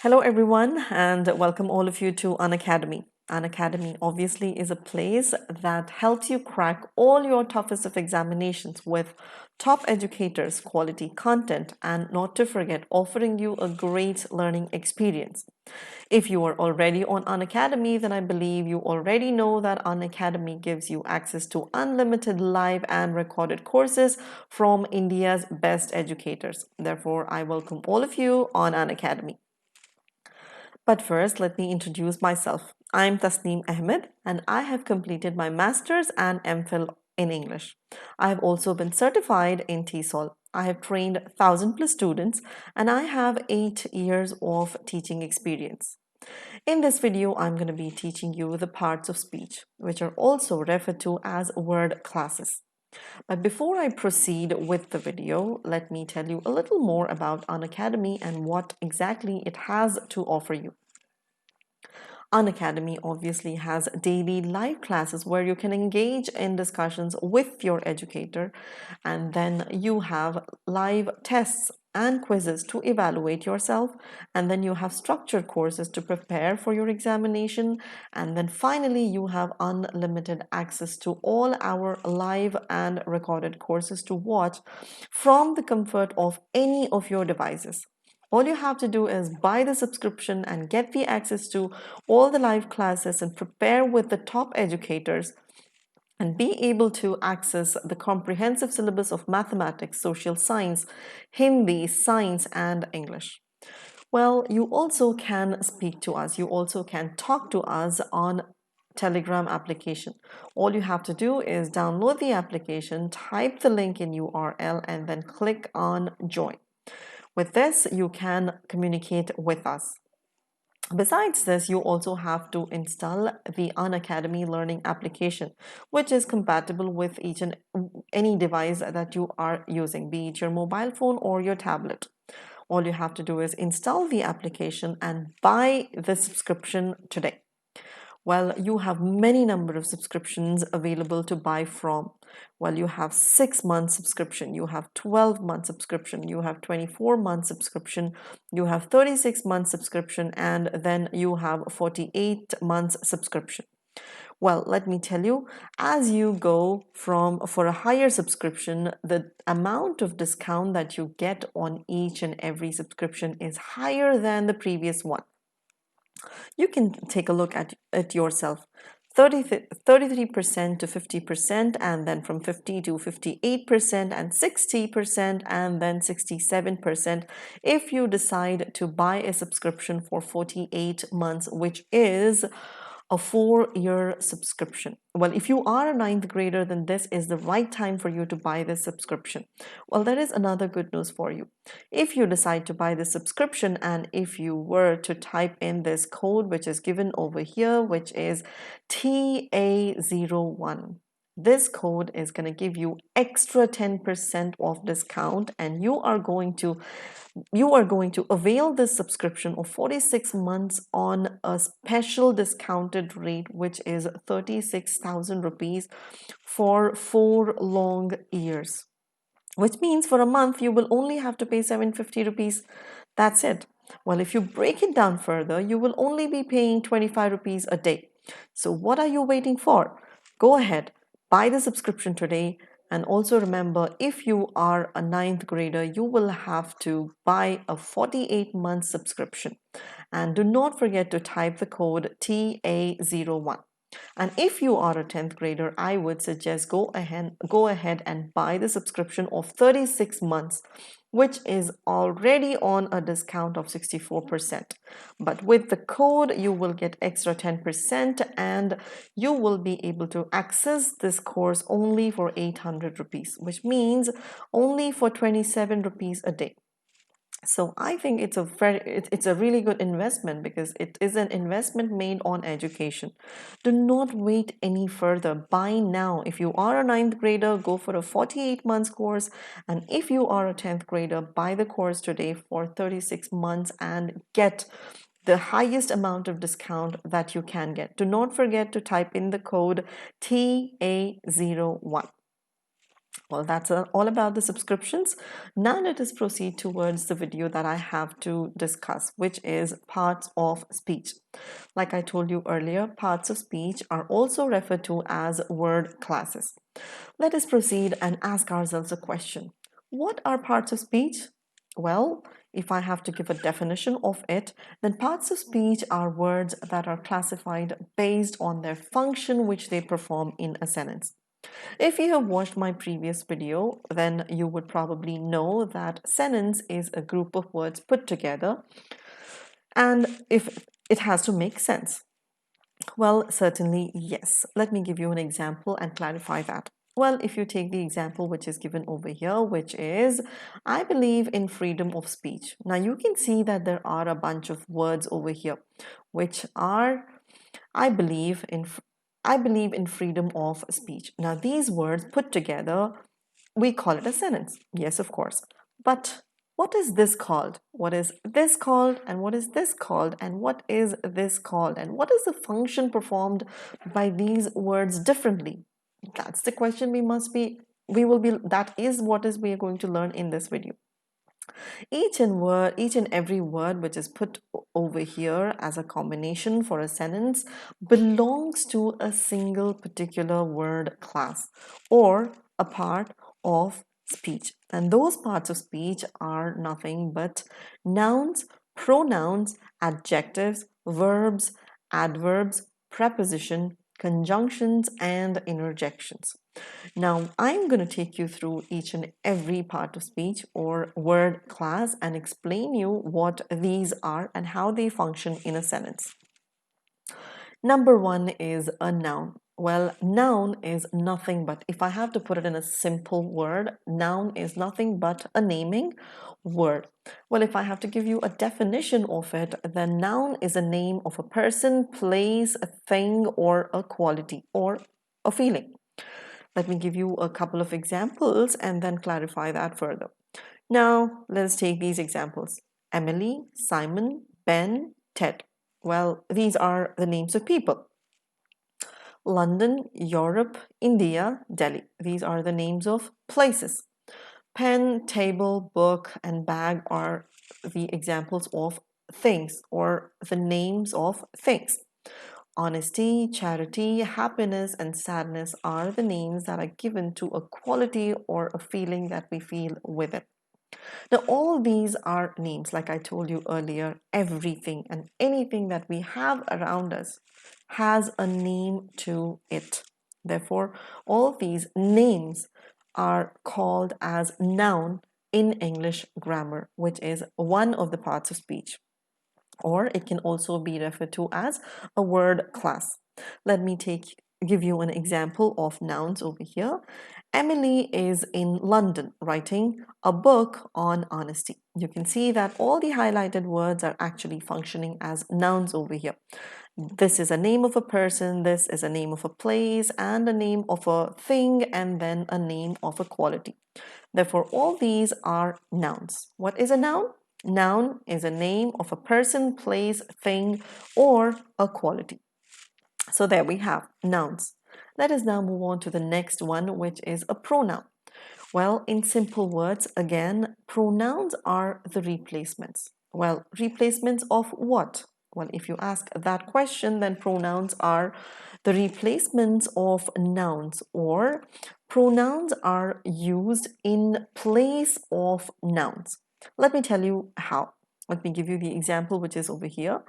Hello everyone and welcome all of you to Unacademy. Unacademy obviously is a place that helps you crack all your toughest of examinations with top educators, quality content, and not to forget offering you a great learning experience. If you are already on Unacademy, then I believe you already know that Unacademy gives you access to unlimited live and recorded courses from India's best educators. Therefore, I welcome all of you on Unacademy. But first, let me introduce myself. I'm Tasneem Ahmed and I have completed my Master's and MPhil in English. I have also been certified in TESOL. I have trained 1,000 plus students and I have 8 years of teaching experience. In this video, I'm going to be teaching you the parts of speech, which are also referred to as word classes. But before I proceed with the video, let me tell you a little more about Unacademy and what exactly it has to offer you. Unacademy obviously has daily live classes where you can engage in discussions with your educator, and then you have live tests and quizzes to evaluate yourself, and then you have structured courses to prepare for your examination, and then finally you have unlimited access to all our live and recorded courses to watch from the comfort of any of your devices. All you have to do is buy the subscription and get the access to all the live classes and prepare with the top educators and be able to access the comprehensive syllabus of mathematics, social science, Hindi, science, and English. Well, you also can speak to us. You also can talk to us on Telegram application. All you have to do is download the application, type the link in URL, and then click on join. With this, you can communicate with us. Besides this, you also have to install the Unacademy learning application, which is compatible with each and any device that you are using, be it your mobile phone or your tablet. All you have to do is install the application and buy the subscription today. Well, you have many number of subscriptions available to buy from. Well, you have 6 month subscription, you have 12-month subscription, you have 24-month subscription, you have 36-month subscription, and then you have 48-month subscription. Well, let me tell you, as you go for a higher subscription, the amount of discount that you get on each and every subscription is higher than the previous one. You can take a look at it yourself. 33% to 50%, and then from 50 to 58%, and 60%, and then 67% if you decide to buy a subscription for 48 months, which is a 4-year subscription. Well, if you are a ninth grader, then this is the right time for you to buy this subscription. Well, there is another good news for you. If you decide to buy the subscription, and if you were to type in this code which is given over here, which is TA01, this code is going to give you extra 10% of discount, and you are going to avail this subscription of 46 months on a special discounted rate, which is 36,000 rupees for 4 long years, which means for a month you will only have to pay 750 rupees. That's it. Well, if you break it down further, you will only be paying 25 rupees a day. So what are you waiting for? Go ahead, buy the subscription today. And also remember, if you are a ninth grader, you will have to buy a 48-month subscription. And do not forget to type the code TA01. And if you are a 10th grader, I would suggest go ahead and buy the subscription of 36 months, which is already on a discount of 64%. But with the code, you will get extra 10%, and you will be able to access this course only for 800 rupees, which means only for 27 rupees a day. So I think it's a really good investment, because it is an investment made on education. Do not wait any further. Buy now. If you are a ninth grader, go for a 48 months course, and if you are a 10th grader, buy the course today for 36 months and get the highest amount of discount that you can get. Do not forget to type in the code TA01. Well, that's all about the subscriptions. Now let us proceed towards the video that I have to discuss, which is parts of speech. Like I told you earlier, parts of speech are also referred to as word classes. Let us proceed and ask ourselves a question. What are parts of speech? Well, if I have to give a definition of it, then parts of speech are words that are classified based on their function which they perform in a sentence. If you have watched my previous video, then you would probably know that sentence is a group of words put together, and if it has to make sense. Well, certainly yes. Let me give you an example and clarify that. Well, if you take the example which is given over here, which is, I believe in freedom of speech. Now you can see that there are a bunch of words over here, which are, I believe in I believe in freedom of speech. Now, these words put together, we call it a sentence. Yes, of course. But what is this called? What is this called? And what is this called? And what is this called? And what is the function performed by these words differently? That's the question that is what is we are going to learn in this video. Each and every word which is put over here as a combination for a sentence belongs to a single particular word class or a part of speech. And those parts of speech are nothing but nouns, pronouns, adjectives, verbs, adverbs, preposition, conjunctions, and interjections. Now, I'm going to take you through each and every part of speech or word class and explain you what these are and how they function in a sentence. Number one is a noun. Well, noun is nothing but, if I have to put it in a simple word, noun is nothing but a naming word. Well, if I have to give you a definition of it, then noun is a name of a person, place, a thing, or a quality, or a feeling. Let me give you a couple of examples and then clarify that further. Now, let's take these examples. Emily, Simon, Ben, Ted. Well, these are the names of people. London, Europe, India, Delhi. These are the names of places. Pen, table, book, and bag are the examples of things or the names of things. Honesty, charity, happiness, and sadness are the names that are given to a quality or a feeling that we feel with it. Now, all these are names, like I told you earlier, everything and anything that we have around us has a name to it. Therefore, all these names are called as noun in English grammar, which is one of the parts of speech, or it can also be referred to as a word class. Let me give you an example of nouns over here. Emily is in London writing a book on honesty. You can see that all the highlighted words are actually functioning as nouns over here. This is a name of a person, this is a name of a place, and a name of a thing, and then a name of a quality. Therefore, all these are nouns. What is a noun? Noun is a name of a person, place, thing, or a quality. So there we have nouns. Let us now move on to the next one, which is a pronoun. Well, in simple words, again, pronouns are the replacements. Well, replacements of what? Well, if you ask that question, then pronouns are the replacements of nouns, or pronouns are used in place of nouns. Let me tell you how. Let me give you the example which is over here.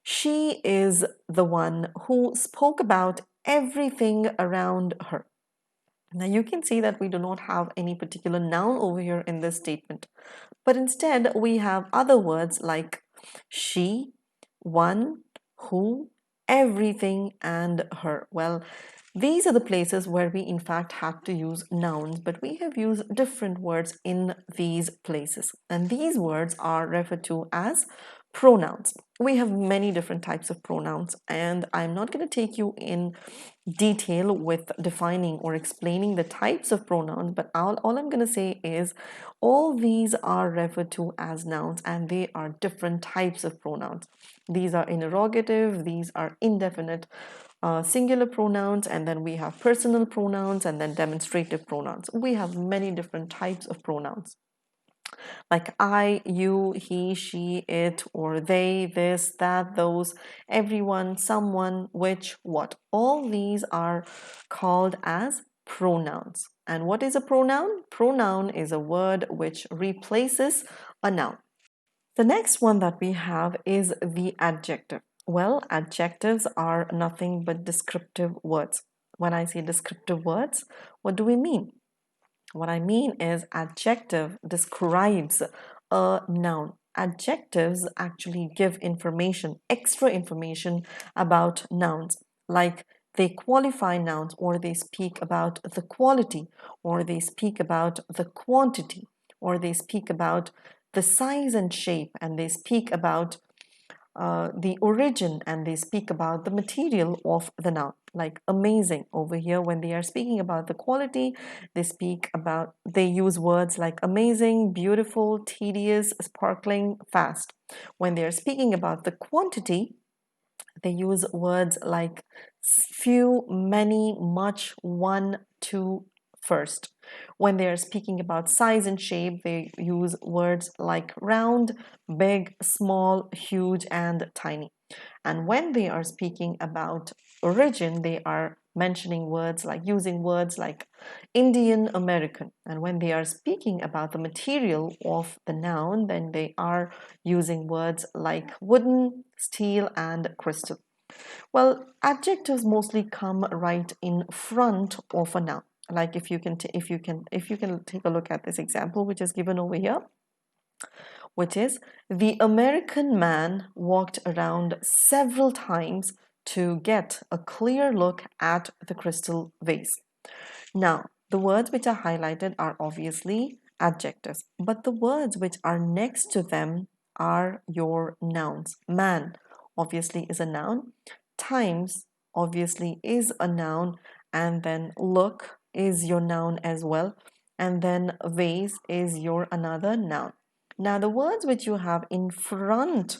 She is the one who spoke about everything around her. Now you can see that we do not have any particular noun over here in this statement, but instead we have other words like she, one, who, everything, and her. Well, these are the places where we in fact had to use nouns, but we have used different words in these places. And these words are referred to as pronouns. We have many different types of pronouns, and I'm not going to take you in detail with defining or explaining the types of pronouns, but all I'm going to say is all these are referred to as nouns, and they are different types of pronouns. These are interrogative, these are indefinite, singular pronouns, and then we have personal pronouns, and then demonstrative pronouns. We have many different types of pronouns like I, you, he, she, it, or they, this, that, those, everyone, someone, which, what. All these are called as pronouns. And what is a pronoun? Pronoun is a word which replaces a noun. The next one that we have is the adjective. Well, adjectives are nothing but descriptive words. When I say descriptive words, what do we mean? What I mean is adjective describes a noun. Adjectives actually give information, extra information about nouns, like they qualify nouns, or they speak about the quality, or they speak about the quantity, or they speak about the size and shape, and they speak about the origin, and they speak about the material of the noun, like amazing over here. When they are speaking about the quality, they use words like amazing, beautiful, tedious, sparkling, fast. When they are speaking about the quantity, they use words like few, many, much, one, two, first. When they are speaking about size and shape, they use words like round, big, small, huge, and tiny. And when they are speaking about origin, they are using words like Indian American. And when they are speaking about the material of the noun, then they are using words like wooden, steel, and crystal. Well, adjectives mostly come right in front of a noun. Like if you can take a look at this example which is given over here, which is the American man walked around several times to get a clear look at the crystal vase. Now, the words which are highlighted are obviously adjectives, but the words which are next to them are your nouns. Man obviously is a noun, times obviously is a noun, and then look is your noun as well, and then vase is your another noun. Now, the words which you have in front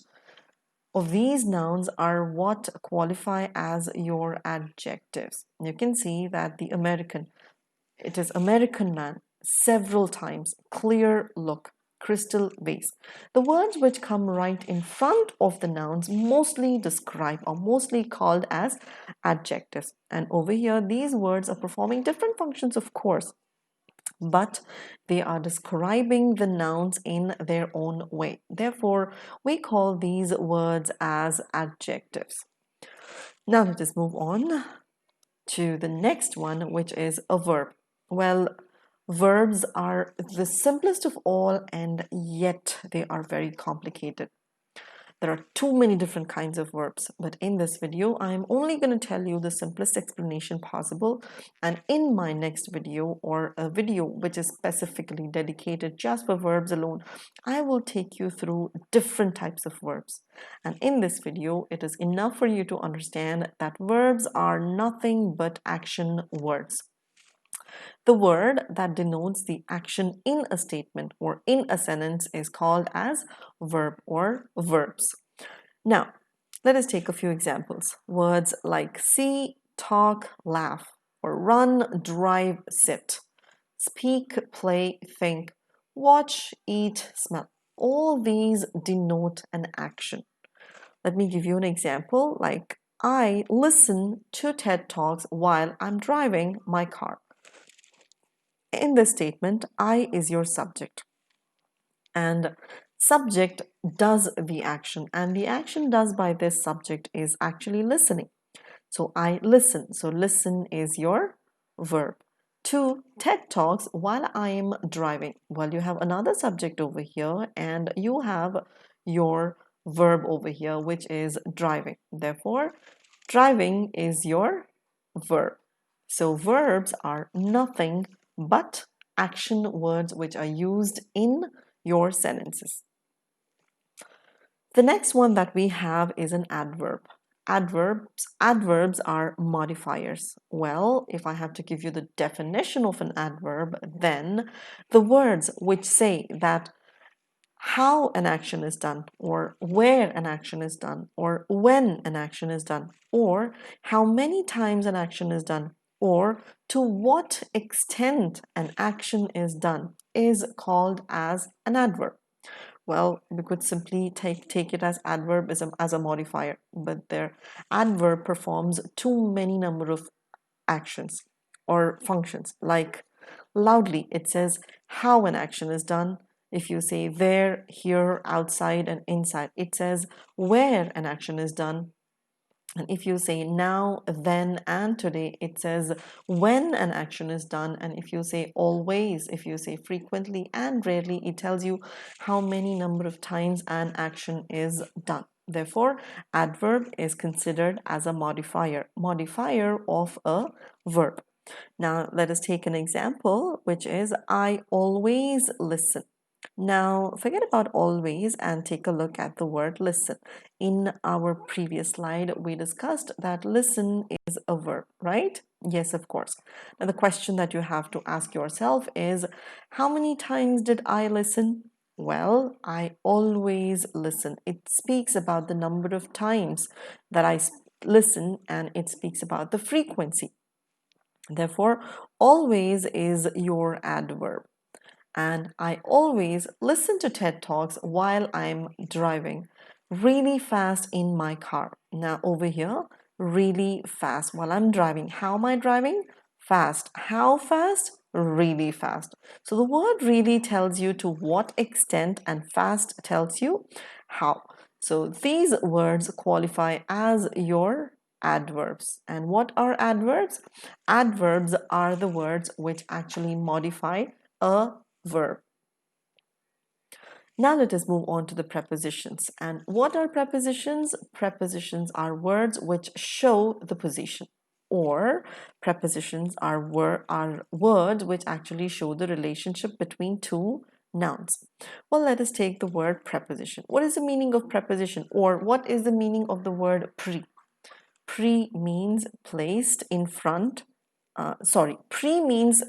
of these nouns are what qualify as your adjectives. You can see that it is American man, several times, clear look, crystal vase. The words which come right in front of the nouns mostly describe or mostly called as adjectives. And over here, these words are performing different functions, of course, but they are describing the nouns in their own way. Therefore, we call these words as adjectives. Now let us move on to the next one, which is a verb. Well, verbs are the simplest of all, and yet they are very complicated. There are too many different kinds of verbs, but in this video, I'm only going to tell you the simplest explanation possible. And in my next video, or a video which is specifically dedicated just for verbs alone, I will take you through different types of verbs. And in this video, it is enough for you to understand that verbs are nothing but action words. The word that denotes the action in a statement or in a sentence is called as verb or verbs. Now, let us take a few examples. Words like see, talk, laugh, or run, drive, sit, speak, play, think, watch, eat, smell. All these denote an action. Let me give you an example like I listen to TED Talks while I'm driving my car. In this statement, I is your subject, and subject does the action, and the action does by this subject is actually listening. So I listen. So listen is your verb. To TED Talks while I am driving. Well, you have another subject over here, and you have your verb over here, which is driving. Therefore, driving is your verb. So verbs are nothing but action words which are used in your sentences. The next one that we have is an adverb. Adverbs are modifiers. Well, if I have to give you the definition of an adverb, then the words which say that how an action is done, or where an action is done, or when an action is done, or how many times an action is done, or to what extent an action is done is called as an adverb. Well, we could simply take it as adverb as a modifier, but their adverb performs too many number of actions or functions. Like loudly, it says how an action is done. If you say there, here, outside, and inside, it says where an action is done. And if you say now, then, and today, it says when an action is done. And if you say always, if you say frequently and rarely, it tells you how many number of times an action is done. Therefore, adverb is considered as a modifier of a verb. Now, let us take an example, which is I always listen. Now, forget about always and take a look at the word listen. In our previous slide, we discussed that listen is a verb, right? Yes, of course. Now, the question that you have to ask yourself is, how many times did I listen? Well, I always listen. It speaks about the number of times that I listen, and it speaks about the frequency. Therefore, always is your adverb. And I always listen to TED Talks while I'm driving really fast in my car. Now, over here, really fast while I'm driving. How am I driving? Fast. How fast? Really fast. So the word really tells you to what extent, and fast tells you how. So these words qualify as your adverbs. And what are adverbs? Adverbs are the words which actually modify a verb. Now let us move on to the prepositions. And what are prepositions? Prepositions are words which show the position, or prepositions are words which actually show the relationship between two nouns. Well, let us take the word preposition. What is the meaning of preposition, or what is the meaning of the word pre? Pre means placed in front. Pre means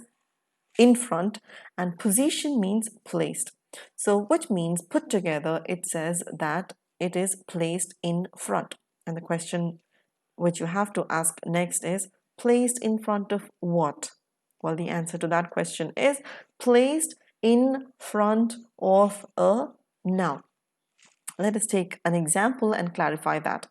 in front, and position means placed. So which means put together, it says that it is placed in front. And the question which you have to ask next is, placed in front of what? Well, the answer to that question is placed in front of a noun. Let us take an example and clarify that.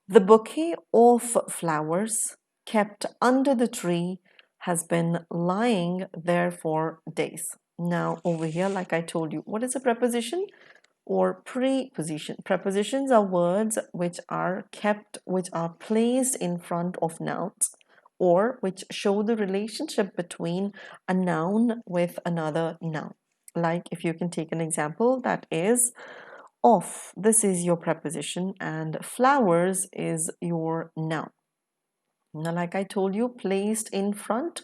The bouquet of flowers kept under the tree has been lying there for days. Now, over here, like I told you, what is a preposition or preposition? Prepositions are words which are kept, which are placed in front of nouns, or which show the relationship between a noun with another noun. Like if you can take an example, that is of. This is your preposition, and flowers is your noun. Now, like I told you, placed in front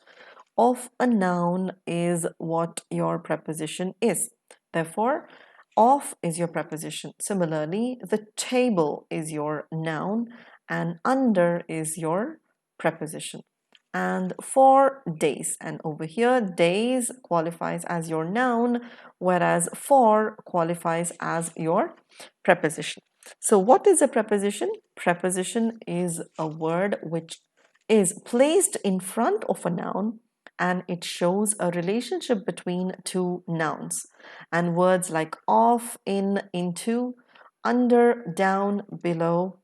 of a noun is what your preposition is. Therefore, of is your preposition. Similarly, the table is your noun, and under is your preposition. And for days, and over here, days qualifies as your noun, whereas for qualifies as your preposition. So what is a preposition? Preposition is a word which is placed in front of a noun, and it shows a relationship between two nouns. And words like of, in, into, under, down, below,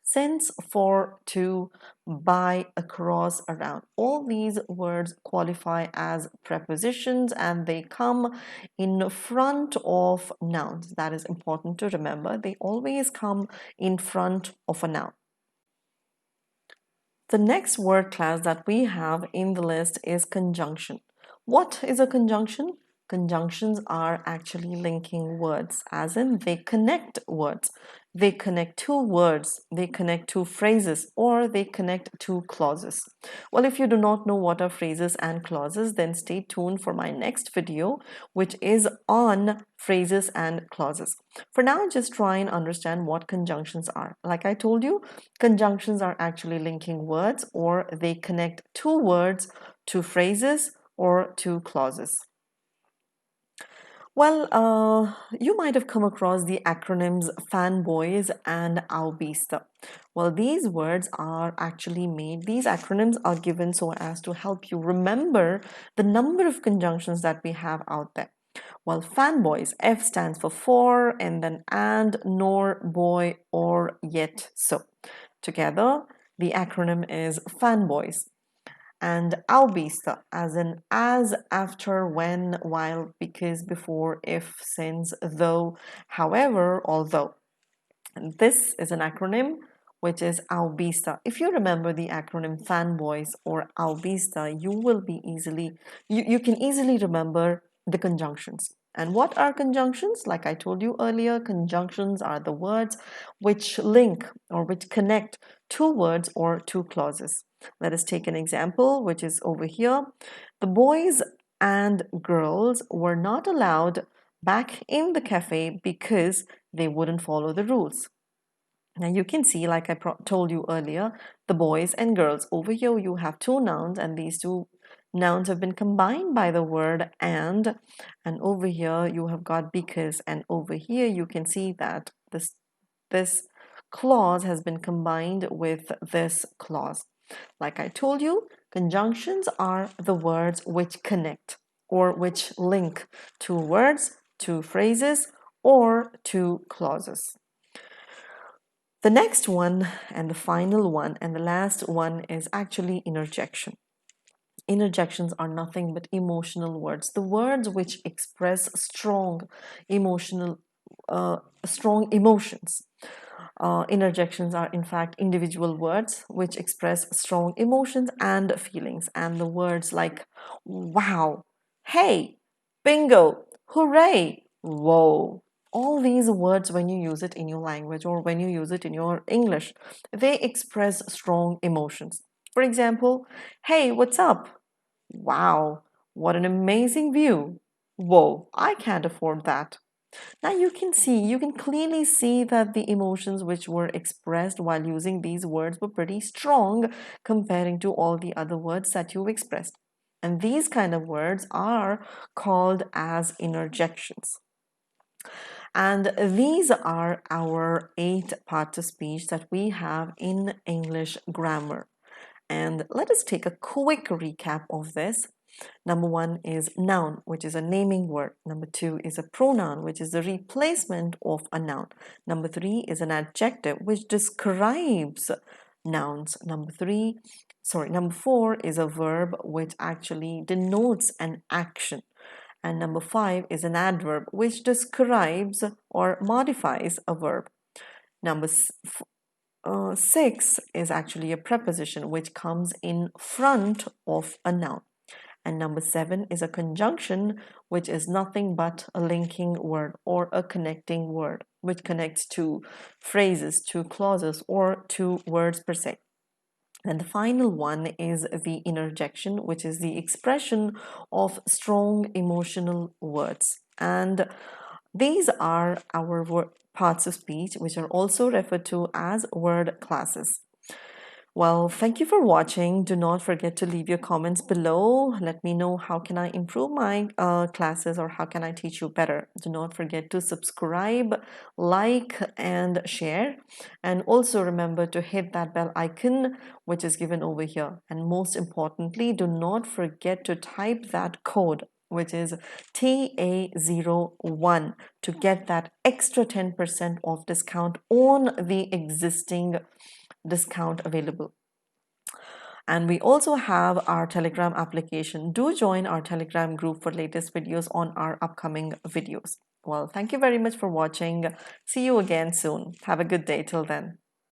since, for, to, by, across, around. All these words qualify as prepositions, and they come in front of nouns. That is important to remember. They always come in front of a noun. The next word class that we have in the list is conjunction. What is a conjunction? Conjunctions are actually linking words, as in they connect words. They connect two words, they connect two phrases, or they connect two clauses. Well, if you do not know what are phrases and clauses, then stay tuned for my next video, which is on phrases and clauses. For now, just try and understand what conjunctions are. Like I told you, conjunctions are actually linking words, or they connect two words, two phrases, or two clauses. Well, you might have come across the acronyms fanboys and aubista. Well, these words are actually made, these acronyms are given so as to help you remember the number of conjunctions that we have out there. Well, fanboys, F stands for, and then and, nor, boy, or, yet, so. Together, the acronym is fanboys. And aubista, as in as, after, when, while, because, before, if, since, though, however, although. And this is an acronym which is aubista. If you remember the acronym fanboys or aubista, you can easily remember the conjunctions. And what are conjunctions? Like I told you earlier, conjunctions are the words which link or which connect two words or two clauses. Let us take an example, which is over here. The boys and girls were not allowed back in the cafe because they wouldn't follow the rules. Now you can see, like I told you earlier, the boys and girls. Over here you have two nouns, and these two nouns have been combined by the word and over here you have got because, and over here you can see that this clause has been combined with this clause. Like I told you, conjunctions are the words which connect or which link two words, two phrases, or two clauses. The next one and the final one and the last one is actually interjection. Interjections are nothing but emotional words, the words which express strong emotions. Interjections are in fact individual words which express strong emotions and feelings, and the words like wow, hey, bingo, hooray, whoa, all these words, when you use it in your language or when you use it in your English, they express strong emotions. For example, hey, what's up? Wow, what an amazing view. Whoa, I can't afford that. Now you can clearly see that the emotions which were expressed while using these words were pretty strong comparing to all the other words that you've expressed. And these kind of words are called as interjections. And these are our 8 parts of speech that we have in English grammar. And let us take a quick recap of this. Number 1 is noun, which is a naming word. Number 2 is a pronoun, which is the replacement of a noun. Number 3 is an adjective, which describes nouns. Number 4 is a verb, which actually denotes an action. And number 5 is an adverb, which describes or modifies a verb. Number 6 is actually a preposition, which comes in front of a noun. And number 7 is a conjunction, which is nothing but a linking word or a connecting word, which connects two phrases, two clauses, or two words per se. And the final one is the interjection, which is the expression of strong emotional words. And these are our parts of speech, which are also referred to as word classes. Well, thank you for watching. Do not forget to leave your comments below. Let me know how can I improve my classes, or how can I teach you better. Do not forget to subscribe, like, and share. And also remember to hit that bell icon, which is given over here. And most importantly, do not forget to type that code, which is TA01, to get that extra 10% off discount on the existing discount available. And we also have our Telegram application. Do join our Telegram group for latest videos on our upcoming videos. Well, thank you very much for watching. See you again soon. Have a good day till then.